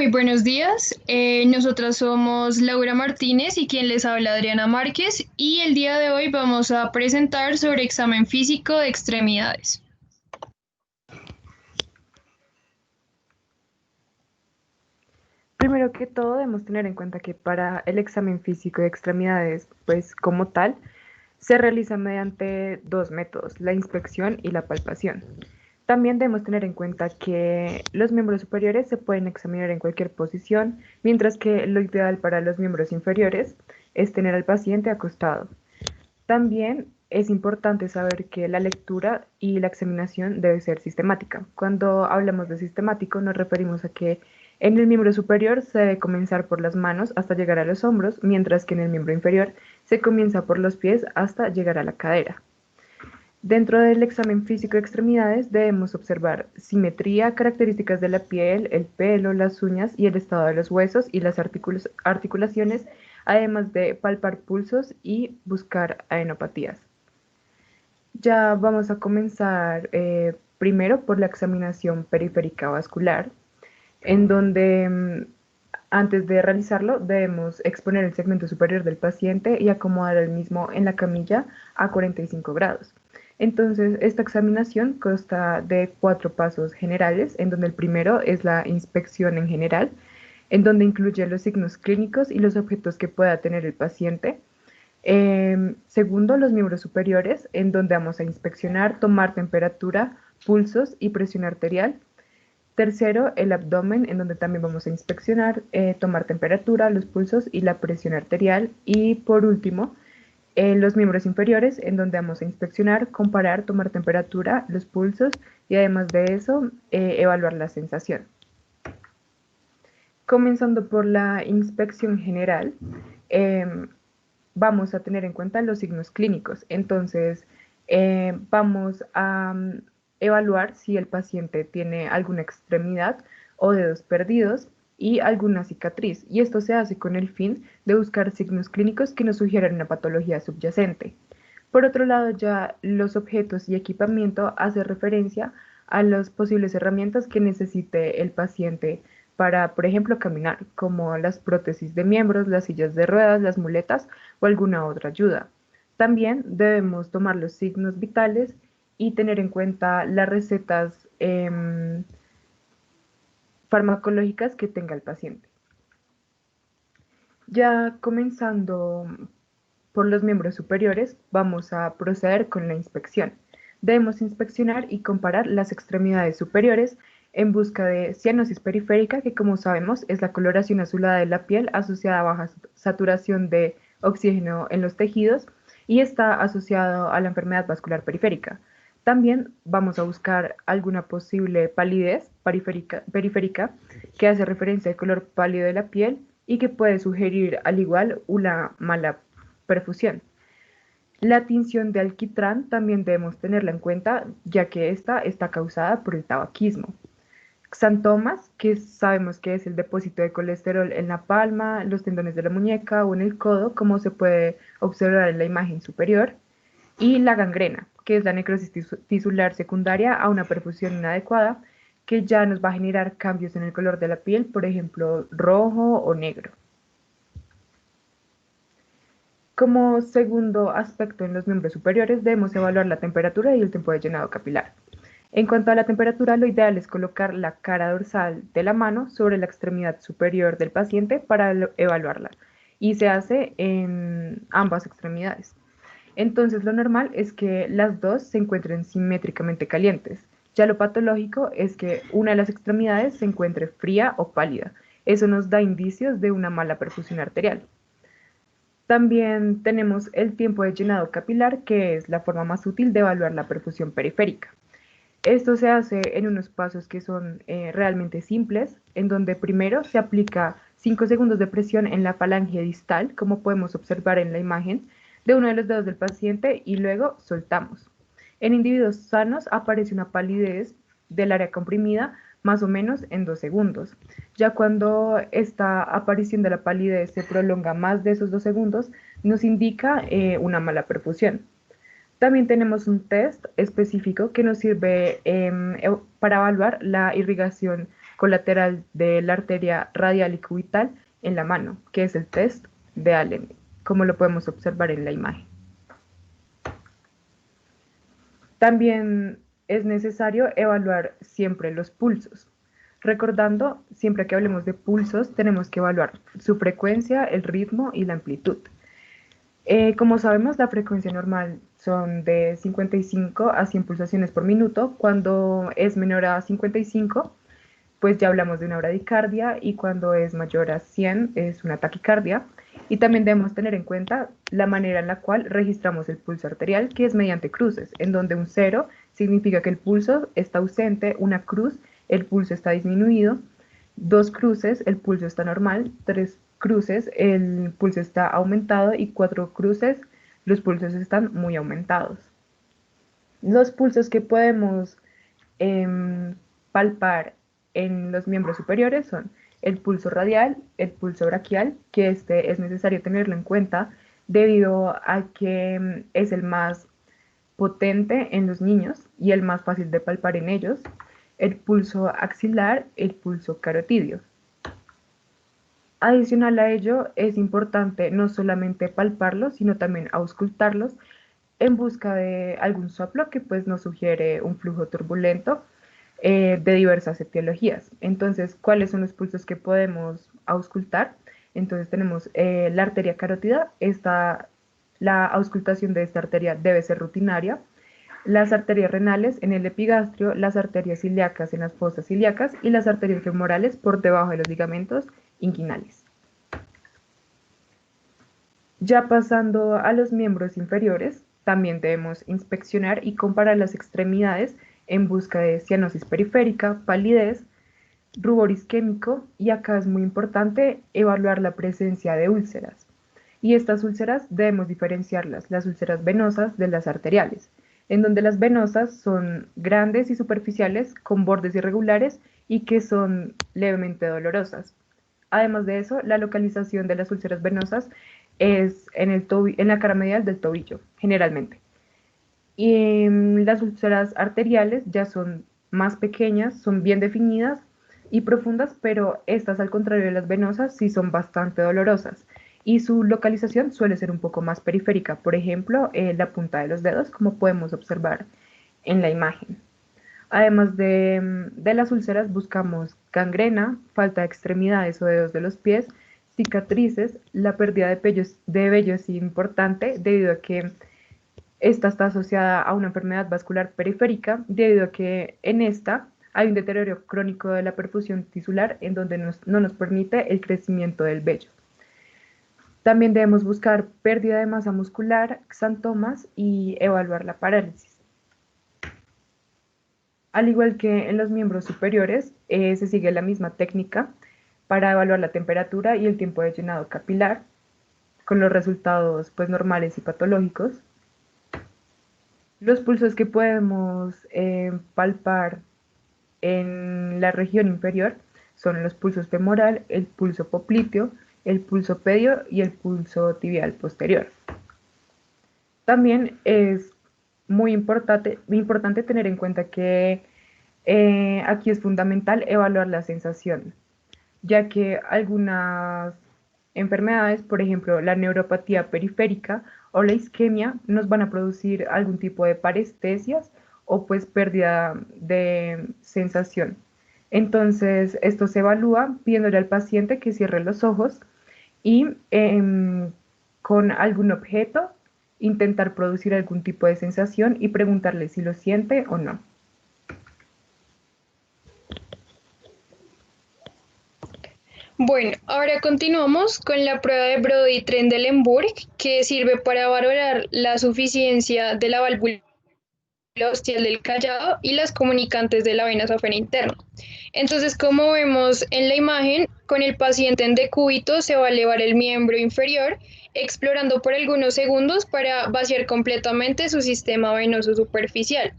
muy buenos días. Nosotras somos Laura Martínez y quien les habla Adriana Márquez y el día de hoy vamos a presentar sobre examen físico de extremidades. Primero que todo, debemos tener en cuenta que para el examen físico de extremidades, pues como tal, se realiza mediante dos métodos, la inspección y la palpación. También debemos tener en cuenta que los miembros superiores se pueden examinar en cualquier posición, mientras que lo ideal para los miembros inferiores es tener al paciente acostado. También es importante saber que la lectura y la examinación debe ser sistemática. Cuando hablamos de sistemático nos referimos a que en el miembro superior se debe comenzar por las manos hasta llegar a los hombros, mientras que en el miembro inferior se comienza por los pies hasta llegar a la cadera. Dentro del examen físico de extremidades debemos observar simetría, características de la piel, el pelo, las uñas y el estado de los huesos y las articulaciones, además de palpar pulsos y buscar adenopatías. Ya vamos a comenzar primero por la examinación periférica vascular, en donde antes de realizarlo debemos exponer el segmento superior del paciente y acomodar el mismo en la camilla a 45 grados. Entonces, esta examinación consta de 4 pasos generales, en donde el primero es la inspección en general, en donde incluye los signos clínicos y los objetos que pueda tener el paciente. Segundo, los miembros superiores, en donde vamos a inspeccionar, tomar temperatura, pulsos y presión arterial. Tercero, el abdomen, en donde también vamos a inspeccionar, tomar temperatura, los pulsos y la presión arterial. Y por último, los miembros inferiores, en donde vamos a inspeccionar, comparar, tomar temperatura, los pulsos y además de eso, evaluar la sensación. Comenzando por la inspección general, eh, vamos a tener en cuenta los signos clínicos. Entonces, vamos a evaluar si el paciente tiene alguna extremidad o dedos perdidos y alguna cicatriz. Y esto se hace con el fin de buscar signos clínicos que nos sugieran una patología subyacente. Por otro lado, ya los objetos y equipamiento hacen referencia a las posibles herramientas que necesite el paciente para, por ejemplo, caminar, como las prótesis de miembros, las sillas de ruedas, las muletas o alguna otra ayuda. También debemos tomar los signos vitales y tener en cuenta las recetas farmacológicas que tenga el paciente. Ya comenzando por los miembros superiores, vamos a proceder con la inspección. Debemos inspeccionar y comparar las extremidades superiores en busca de cianosis periférica, que como sabemos es la coloración azulada de la piel asociada a baja saturación de oxígeno en los tejidos y está asociado a la enfermedad vascular periférica. También vamos a buscar alguna posible palidez periférica que hace referencia al color pálido de la piel y que puede sugerir al igual una mala perfusión. La tinción de alquitrán también debemos tenerla en cuenta, ya que esta está causada por el tabaquismo. Xantomas, que sabemos que es el depósito de colesterol en la palma, los tendones de la muñeca o en el codo, como se puede observar en la imagen superior. Y la gangrena, que es la necrosis tisular secundaria a una perfusión inadecuada, que ya nos va a generar cambios en el color de la piel, por ejemplo, rojo o negro. Como segundo aspecto en los miembros superiores, debemos evaluar la temperatura y el tiempo de llenado capilar. En cuanto a la temperatura, lo ideal es colocar la cara dorsal de la mano sobre la extremidad superior del paciente para evaluarla y se hace en ambas extremidades. Entonces, lo normal es que las dos se encuentren simétricamente calientes. Ya lo patológico es que una de las extremidades se encuentre fría o pálida. Eso nos da indicios de una mala perfusión arterial. También tenemos el tiempo de llenado capilar, que es la forma más útil de evaluar la perfusión periférica. Esto se hace en unos pasos que son realmente simples, en donde primero se aplica 5 segundos de presión en la falange distal, como podemos observar en la imagen, de uno de los dedos del paciente y luego soltamos. En individuos sanos aparece una palidez del área comprimida más o menos en 2 segundos. Ya cuando esta aparición de la palidez se prolonga más de esos 2 segundos, nos indica una mala perfusión. También tenemos un test específico que nos sirve para evaluar la irrigación colateral de la arteria radial y cubital en la mano, que es el test de Allen, como lo podemos observar en la imagen. También es necesario evaluar siempre los pulsos. Recordando, siempre que hablemos de pulsos, tenemos que evaluar su frecuencia, el ritmo y la amplitud. Como sabemos, la frecuencia normal son de 55 a 100 pulsaciones por minuto. Cuando es menor a 55, pues ya hablamos de una bradicardia, y cuando es mayor a 100 es una taquicardia. Y también debemos tener en cuenta la manera en la cual registramos el pulso arterial, que es mediante cruces, en donde un 0 significa que el pulso está ausente, una cruz, el pulso está disminuido, 2 cruces, el pulso está normal, 3 cruces, el pulso está aumentado, y 4 cruces, los pulsos están muy aumentados. Los pulsos que podemos palpar en los miembros superiores son el pulso radial, el pulso braquial, que este es necesario tenerlo en cuenta debido a que es el más potente en los niños y el más fácil de palpar en ellos, el pulso axilar, el pulso carotidio. Adicional a ello, es importante no solamente palparlos, sino también auscultarlos en busca de algún soplo que pues nos sugiere un flujo turbulento de diversas etiologías. Entonces, ¿cuáles son los pulsos que podemos auscultar? Entonces tenemos la arteria carótida. La auscultación de esta arteria debe ser rutinaria. Las arterias renales en el epigastrio, las arterias ilíacas en las fosas ilíacas y las arterias femorales por debajo de los ligamentos inguinales. Ya pasando a los miembros inferiores, también debemos inspeccionar y comparar las extremidades en busca de cianosis periférica, palidez, rubor isquémico, y acá es muy importante evaluar la presencia de úlceras. Y estas úlceras debemos diferenciarlas, las úlceras venosas de las arteriales, en donde las venosas son grandes y superficiales, con bordes irregulares y que son levemente dolorosas. Además de eso, la localización de las úlceras venosas es en la cara medial del tobillo, generalmente. Y las úlceras arteriales ya son más pequeñas, son bien definidas y profundas, pero estas, al contrario de las venosas, sí son bastante dolorosas. Y su localización suele ser un poco más periférica, por ejemplo, la punta de los dedos, como podemos observar en la imagen. Además de las úlceras, buscamos gangrena, falta de extremidades o dedos de los pies, cicatrices. La pérdida de vello es importante debido a que esta está asociada a una enfermedad vascular periférica, debido a que en esta hay un deterioro crónico de la perfusión tisular, en donde no nos permite el crecimiento del vello. También debemos buscar pérdida de masa muscular, xantomas, y evaluar la parálisis. Al igual que en los miembros superiores, se sigue la misma técnica para evaluar la temperatura y el tiempo de llenado capilar, con los resultados pues normales y patológicos. Los pulsos que podemos palpar en la región inferior son los pulsos femoral, el pulso popliteo, el pulso pedio y el pulso tibial posterior. También es muy importante tener en cuenta que aquí es fundamental evaluar la sensación, ya que algunas enfermedades, por ejemplo la neuropatía periférica o la isquemia, nos van a producir algún tipo de parestesias o pues pérdida de sensación. Entonces esto se evalúa pidiéndole al paciente que cierre los ojos y con algún objeto intentar producir algún tipo de sensación y preguntarle si lo siente o no. Bueno, ahora continuamos con la prueba de Brody-Trendelenburg, que sirve para valorar la suficiencia de la válvula ostial del callado y las comunicantes de la vena safena interna. Entonces, como vemos en la imagen, con el paciente en decúbito se va a elevar el miembro inferior, explorando por algunos segundos para vaciar completamente su sistema venoso superficial.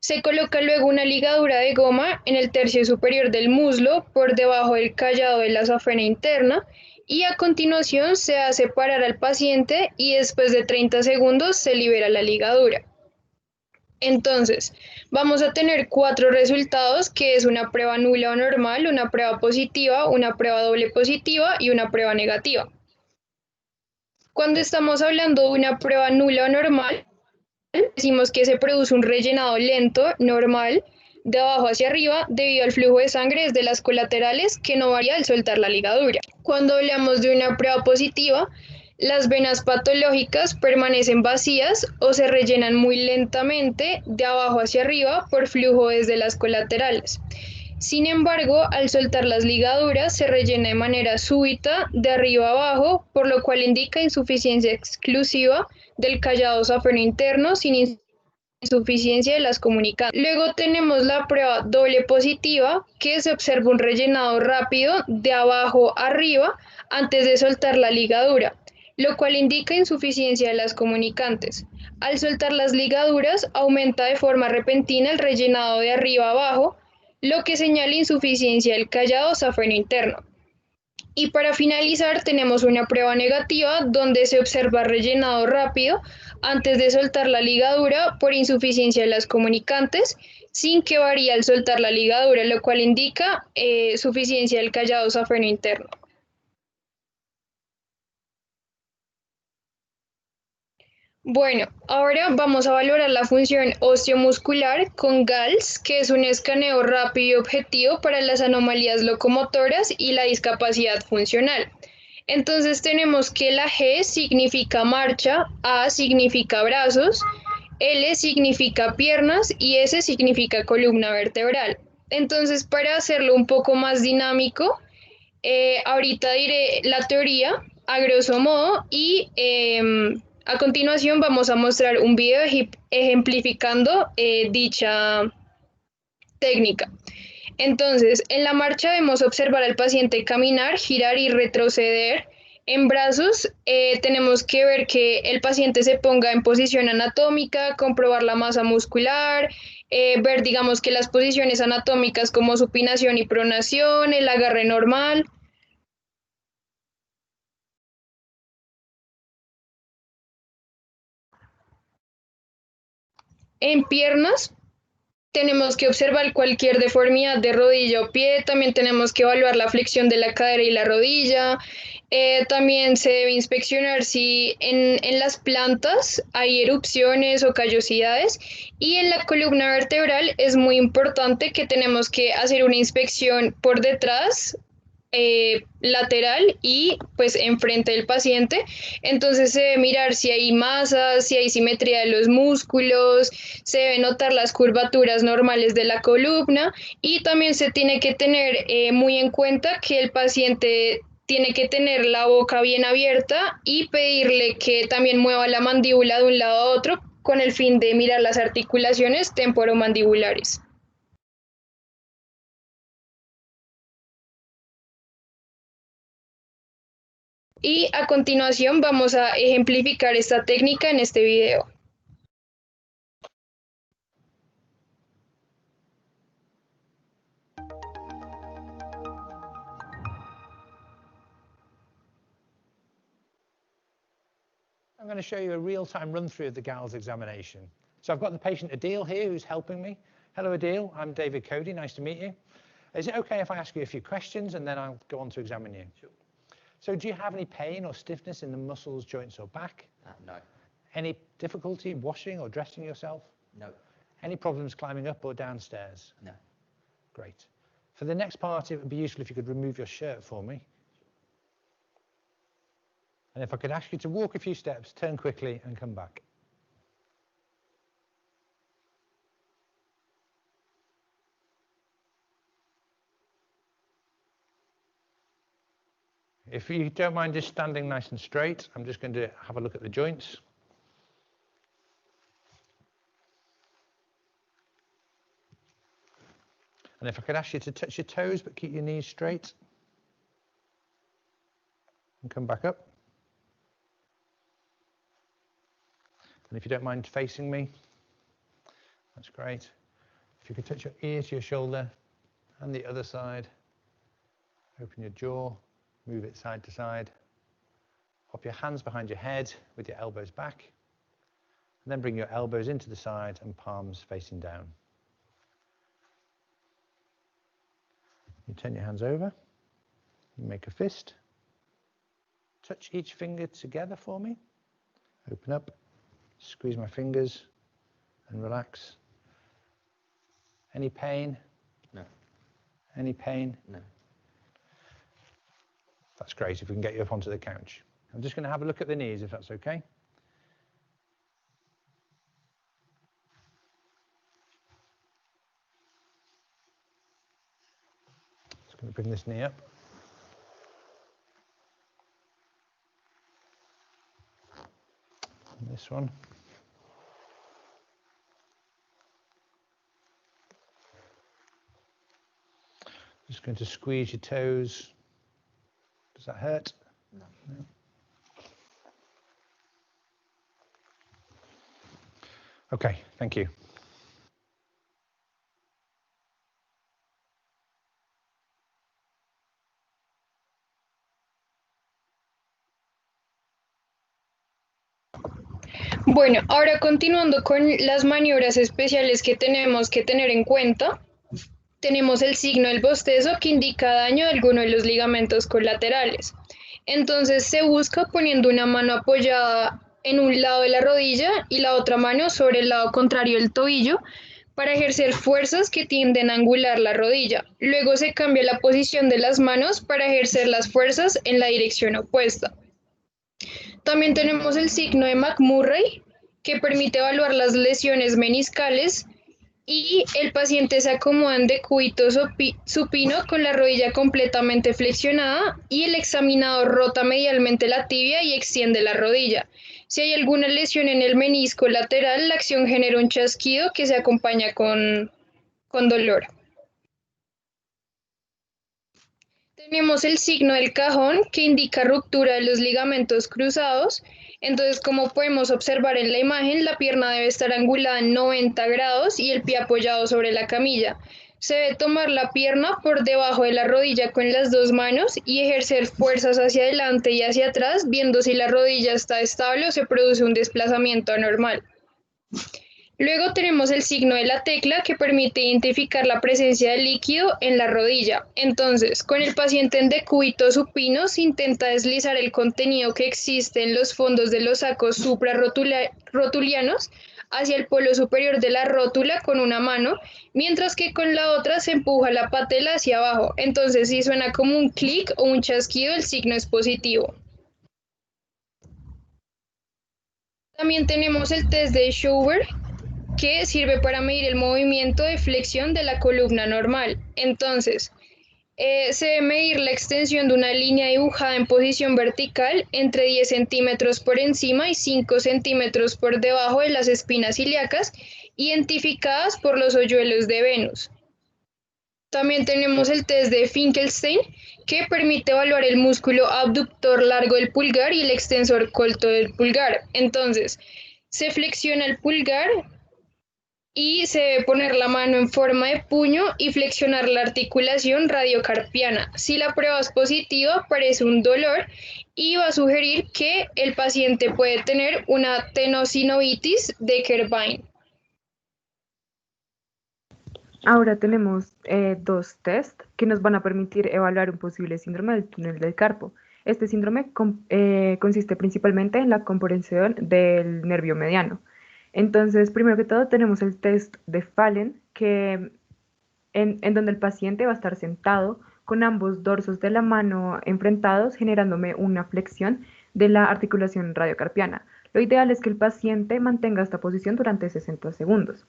Se coloca luego una ligadura de goma en el tercio superior del muslo, por debajo del callado de la safena interna, y a continuación se hace parar al paciente y después de 30 segundos se libera la ligadura. Entonces, vamos a tener cuatro resultados, que es una prueba nula o normal, una prueba positiva, una prueba doble positiva y una prueba negativa. Cuando estamos hablando de una prueba nula o normal, decimos que se produce un rellenado lento, normal, de abajo hacia arriba, debido al flujo de sangre desde las colaterales que no varía al soltar la ligadura. Cuando hablamos de una prueba positiva, las venas patológicas permanecen vacías o se rellenan muy lentamente de abajo hacia arriba por flujo desde las colaterales. Sin embargo, al soltar las ligaduras se rellena de manera súbita de arriba a abajo, por lo cual indica insuficiencia exclusiva del callado safeno interno sin insuficiencia de las comunicantes. Luego tenemos la prueba doble positiva, que se observa un rellenado rápido de abajo a arriba antes de soltar la ligadura, lo cual indica insuficiencia de las comunicantes. Al soltar las ligaduras aumenta de forma repentina el rellenado de arriba a abajo, lo que señala insuficiencia del callado safeno interno. Y para finalizar tenemos una prueba negativa donde se observa rellenado rápido antes de soltar la ligadura por insuficiencia de las comunicantes, sin que varíe al soltar la ligadura, lo cual indica suficiencia del callado safeno interno. Bueno, ahora vamos a valorar la función osteomuscular con GALS, que es un escaneo rápido y objetivo para las anomalías locomotoras y la discapacidad funcional. Entonces tenemos que la G significa marcha, A significa brazos, L significa piernas y S significa columna vertebral. Entonces, para hacerlo un poco más dinámico, ahorita diré la teoría a grosso modo y a continuación vamos a mostrar un video ejemplificando dicha técnica. Entonces, en la marcha debemos observar al paciente caminar, girar y retroceder. En brazos tenemos que ver que el paciente se ponga en posición anatómica, comprobar la masa muscular, ver, digamos, que las posiciones anatómicas como supinación y pronación, el agarre normal. En piernas tenemos que observar cualquier deformidad de rodilla o pie, también tenemos que evaluar la flexión de la cadera y la rodilla, también se debe inspeccionar si en las plantas hay erupciones o callosidades y en la columna vertebral es muy importante que tenemos que hacer una inspección por detrás, lateral y pues enfrente del paciente. Entonces se debe mirar si hay masa, si hay simetría de los músculos, se debe notar las curvaturas normales de la columna y también se tiene que tener muy en cuenta que el paciente tiene que tener la boca bien abierta y pedirle que también mueva la mandíbula de un lado a otro con el fin de mirar las articulaciones temporomandibulares. Y a continuación vamos a ejemplificar esta técnica en este video. I'm going to show you a real-time run-through of the GALS examination. So I've got the patient Adil here who's helping me. Hello, Adil. I'm David Cody. Nice to meet you. Is it okay if I ask you a few questions and then I'll go on to examine you? Sure. So do you have any pain or stiffness in the muscles, joints, or back? No. Any difficulty washing or dressing yourself? No. Any problems climbing up or downstairs? No. Great. For the next part, it would be useful if you could remove your shirt for me. And if I could ask you to walk a few steps, turn quickly and come back. If you don't mind just standing nice and straight, I'm just going to have a look at the joints. And if I could ask you to touch your toes, but keep your knees straight. And come back up. And if you don't mind facing me, that's great. If you could touch your ear to your shoulder and the other side. Open your jaw, move it side to side. Pop your hands behind your head with your elbows back. And then bring your elbows into the side and palms facing down. You turn your hands over, you make a fist, touch each finger together for me, open up, squeeze my fingers and relax. Any pain? No. Any pain? No. That's great, if we can get you up onto the couch. I'm just going to have a look at the knees, if that's okay. Just going to bring this knee up. And this one. Just going to squeeze your toes. Does that hurt? No. No. Okay, thank you. Bueno, ahora continuando con las maniobras especiales que tenemos que tener en cuenta, tenemos el signo del bostezo que indica daño de alguno de los ligamentos colaterales. Entonces se busca poniendo una mano apoyada en un lado de la rodilla y la otra mano sobre el lado contrario del tobillo para ejercer fuerzas que tienden a angular la rodilla. Luego se cambia la posición de las manos para ejercer las fuerzas en la dirección opuesta. También tenemos el signo de McMurray, que permite evaluar las lesiones meniscales y el paciente se acomoda en decúbito supino con la rodilla completamente flexionada y el examinador rota medialmente la tibia y extiende la rodilla. Si hay alguna lesión en el menisco lateral, la acción genera un chasquido que se acompaña con dolor. Tenemos el signo del cajón que indica ruptura de los ligamentos cruzados. Entonces, como podemos observar en la imagen, la pierna debe estar angulada en 90 grados y el pie apoyado sobre la camilla. Se debe tomar la pierna por debajo de la rodilla con las dos manos y ejercer fuerzas hacia adelante y hacia atrás, viendo si la rodilla está estable o se produce un desplazamiento anormal. Luego tenemos el signo de la tecla que permite identificar la presencia de líquido en la rodilla. Entonces, con el paciente en decúbito supino se intenta deslizar el contenido que existe en los fondos de los sacos suprarrotulianos hacia el polo superior de la rótula con una mano, mientras que con la otra se empuja la patela hacia abajo. Entonces, si suena como un clic o un chasquido, el signo es positivo. También tenemos el test de Schauber, que sirve para medir el movimiento de flexión de la columna normal. Entonces, se debe medir la extensión de una línea dibujada en posición vertical entre 10 centímetros por encima y 5 centímetros por debajo de las espinas ilíacas, identificadas por los hoyuelos de Venus. También tenemos el test de Finkelstein, que permite evaluar el músculo abductor largo del pulgar y el extensor corto del pulgar. Entonces, se flexiona el pulgar y se debe poner la mano en forma de puño y flexionar la articulación radiocarpiana. Si la prueba es positiva, aparece un dolor y va a sugerir que el paciente puede tener una tenosinovitis de Kerbein. Ahora tenemos dos test que nos van a permitir evaluar un posible síndrome del túnel del carpo. Este síndrome consiste principalmente en la comprensión del nervio mediano. Entonces, primero que todo, tenemos el test de Fallen, que en donde el paciente va a estar sentado con ambos dorsos de la mano enfrentados, generándome una flexión de la articulación radiocarpiana. Lo ideal es que el paciente mantenga esta posición durante 60 segundos.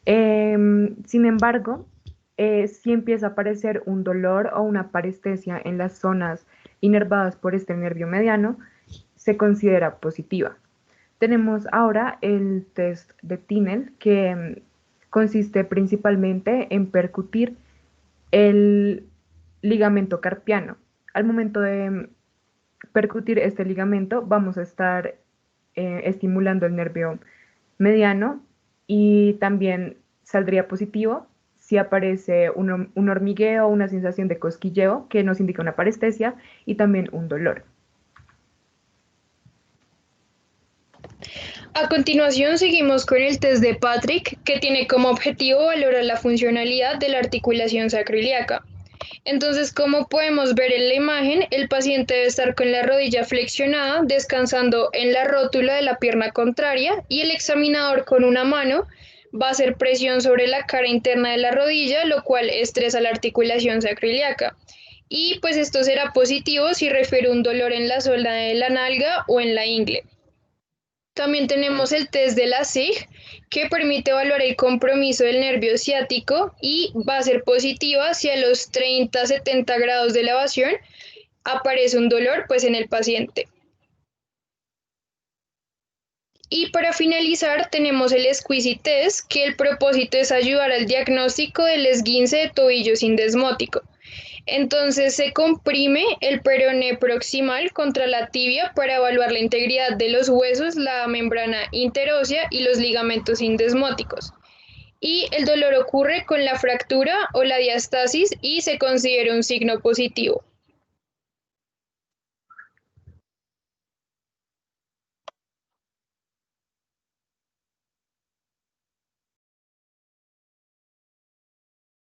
Sin embargo, si empieza a aparecer un dolor o una parestesia en las zonas inervadas por este nervio mediano, se considera positiva. Tenemos ahora el test de Tinel, que consiste principalmente en percutir el ligamento carpiano. Al momento de percutir este ligamento, vamos a estar estimulando el nervio mediano y también saldría positivo si aparece un hormigueo, una sensación de cosquilleo que nos indica una parestesia y también un dolor. A continuación seguimos con el test de Patrick, que tiene como objetivo valorar la funcionalidad de la articulación sacroiliaca. Entonces, como podemos ver en la imagen, el paciente debe estar con la rodilla flexionada, descansando en la rótula de la pierna contraria, y el examinador con una mano va a hacer presión sobre la cara interna de la rodilla, lo cual estresa la articulación sacroiliaca. Y pues esto será positivo si refiere un dolor en la zona de la nalga o en la ingle. También tenemos el test de la SIG, que permite evaluar el compromiso del nervio ciático y va a ser positiva si a los 30-70 grados de elevación aparece un dolor pues en el paciente. Y para finalizar tenemos el Squeezy Test, que el propósito es ayudar al diagnóstico del esguince de tobillo sindesmótico. Entonces se comprime el peroné proximal contra la tibia para evaluar la integridad de los huesos, la membrana interósea y los ligamentos sindesmóticos. Y el dolor ocurre con la fractura o la diastasis y se considera un signo positivo.